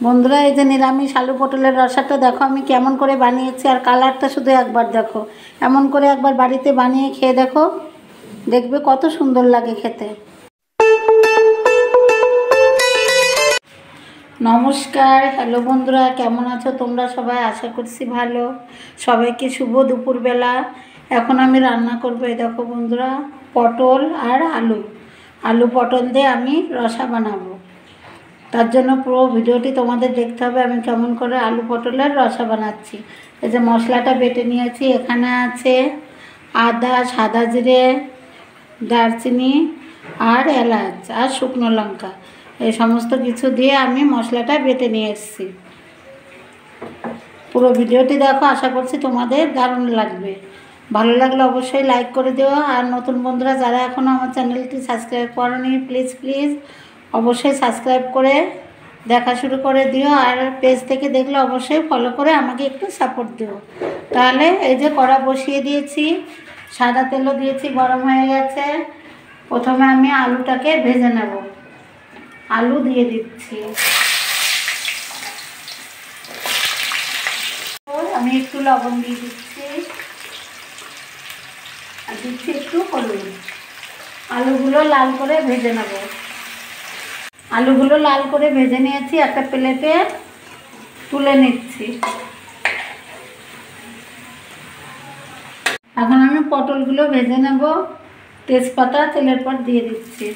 বন্ধুরা, এই যে নিরামিষ আলু পটলের রসাটা দেখো আমি কেমন করে বানিয়েছি, আর কালারটা শুধু একবার দেখো। এমন করে একবার বাড়িতে বানিয়ে খেয়ে দেখো, দেখবে কত সুন্দর লাগে খেতে। নমস্কার, হ্যালো বন্ধুরা, কেমন আছো তোমরা সবাই? আশা করছি ভালো। সবাইকে শুভ দুপুরবেলা। এখন আমি রান্না করবো, এই দেখো বন্ধুরা, পটল আর আলু পটল দিয়ে আমি রসা বানাবো। তার জন্য পুরো ভিডিওটি তোমাদের দেখতে হবে, আমি কেমন করে আলু পটলের রসা বানাচ্ছি। এই যে মশলাটা বেটে নিয়েছি, এখানে আছে আদা, সাদা জিরে, দারচিনি আর এলাচ আর শুকনো লঙ্কা। এই সমস্ত কিছু দিয়ে আমি মশলাটা বেটে নিয়ে এসেছি। পুরো ভিডিওটি দেখো, আশা করছি তোমাদের দারুণ লাগবে। ভালো লাগলে অবশ্যই লাইক করে দিও। আর নতুন বন্ধুরা যারা এখনও আমার চ্যানেলটি সাবস্ক্রাইব করোনি, প্লিজ অবশ্যই সাবস্ক্রাইব করে দেখা শুরু করে দিও। আর পেজ থেকে দেখলে অবশ্যই ফলো করে আমাকে একটু সাপোর্ট দিও। তাহলে এই যে কড়া বসিয়ে দিয়েছি, সাদা তেলও দিয়েছি, গরম হয়ে গেছে। প্রথমে আমি আলুটাকে ভেজে নেব। আলু দিয়ে দিচ্ছি, আমি একটু লবণ দিয়ে দিচ্ছি আর দিচ্ছি একটু হলুদ। আলুগুলো লাল করে ভেজে নেব। আলুগুলো লাল করে ভেজে নিয়েছি, একটা প্লেটে তুলে নিচ্ছি। এখন আমি পটলগুলো ভেজে নেব। তেজপাতা তেলের পর দিয়ে দিচ্ছি,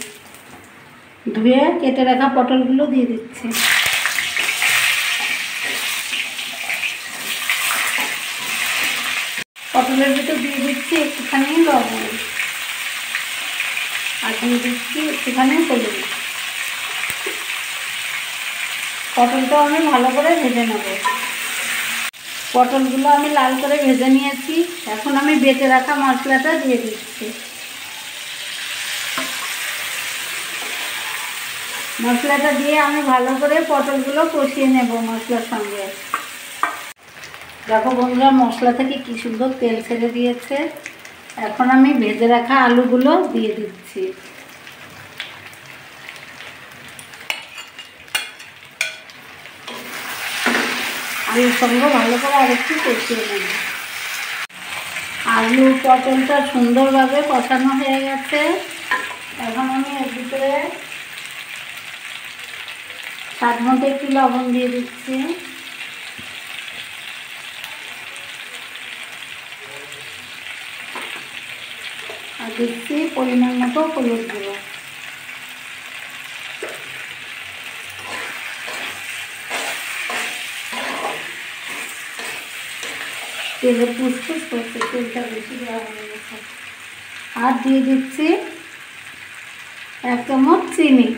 ধুয়ে কেটে রাখা পটলগুলো দিয়ে দিচ্ছি। পটলের ভিতর দিয়ে দিচ্ছি একটুখানি লবণ আর দিয়ে দিচ্ছি একটুখানি হলুদ। পটলটাও আমি ভালো করে ভেজে নেব। পটলগুলো আমি লাল করে ভেজে নিয়েছি, এখন আমি বেটে রাখা মশলাটা দিয়ে দিচ্ছি। মশলাটা দিয়ে আমি ভালো করে পটলগুলো কষিয়ে নেব মশলার সঙ্গে। দেখো বন্ধুরা, মশলা থেকে কি সুন্দর তেল ছেড়ে দিয়েছে। এখন আমি ভেজে রাখা আলুগুলো দিয়ে দিচ্ছি। আলুর সঙ্গে ভালো করে আরেকটু কষিয়ে নেব। আলু পটলটা সুন্দরভাবে কষানো হয়ে গেছে। এখন আমি এর ভিতরে স্বাদ মতো একটু লবণ দিয়ে দিচ্ছি, আর দিচ্ছি পরিমাণ মতো হলুদ গুঁড়ো। তেলে ফুসফুস করছে, তেলটা বেশি দেওয়া হয়ে গেছে। আর দিয়ে দিচ্ছি 1 চামচ চিনি।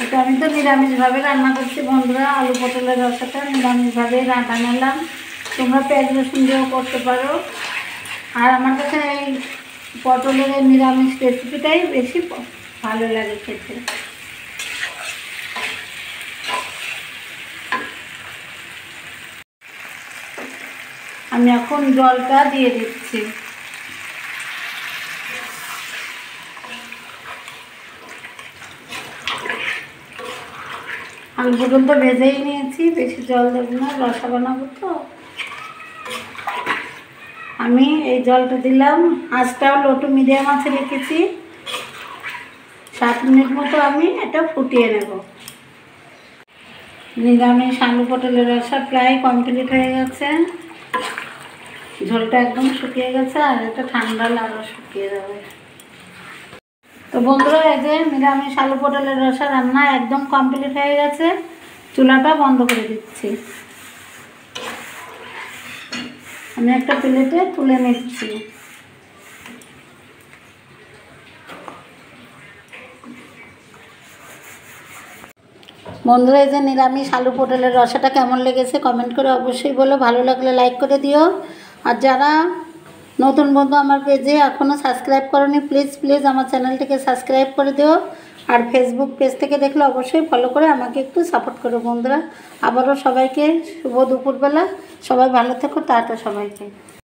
এটা আমি তো নিরামিষভাবে রান্না করছি বন্ধুরা, আলু পটলের রসাটা নিরামিষভাবেই বানালাম। তোমরা পেঁয়াজ রসুন দিয়েও করতে পারো। আর আমার কাছে এই পটলের নিরামিষ রেসিপিটাই বেশি ভালো লাগে খেতে। আমি এখন জলটা দিয়ে দিচ্ছি। আলু পটল তো ভেজেই নিয়েছি, বেশি জল দেবো না, রসা বানাবো তো। আমি এই জলটা দিলাম। আঁচটাও লো টু মিডিয়াম আছে রেখেছি। 7 মিনিট মতো আমি এটা ফুটিয়ে নেব। নিরামিষ আলু পটলের রসা প্রায় কমপ্লিট হয়ে গেছে। ঝোলটা একদম শুকিয়ে গেছে, আর এটা ঠান্ডা আরও শুকিয়ে যাবে। তো বন্ধুরা, এই যে নিরামিষ আলু পটলের রসা রান্না একদম কমপ্লিট হয়ে গেছে। চুলাটা বন্ধ করে দিচ্ছি। আমি একটা প্লেটে তুলে নিচ্ছি। বন্ধুরা, এই যে নিরামিষ আলু পটলের রসাটা কেমন লেগেছে কমেন্ট করে অবশ্যই বলো। ভালো লাগলে লাইক করে দিও। আর যারা নতুন বন্ধু আমার পেজে এখনও সাবস্ক্রাইব করোনি, প্লিজ আমার চ্যানেলটিকে সাবস্ক্রাইব করে দিও। আর ফেসবুক পেজ থেকে দেখলে অবশ্যই ফলো করে আমাকে একটু সাপোর্ট করো বন্ধুরা। আবারও সবাইকে শুভ দুপুরবেলা। সবাই ভালো থেকো, টাটা সবাইকে।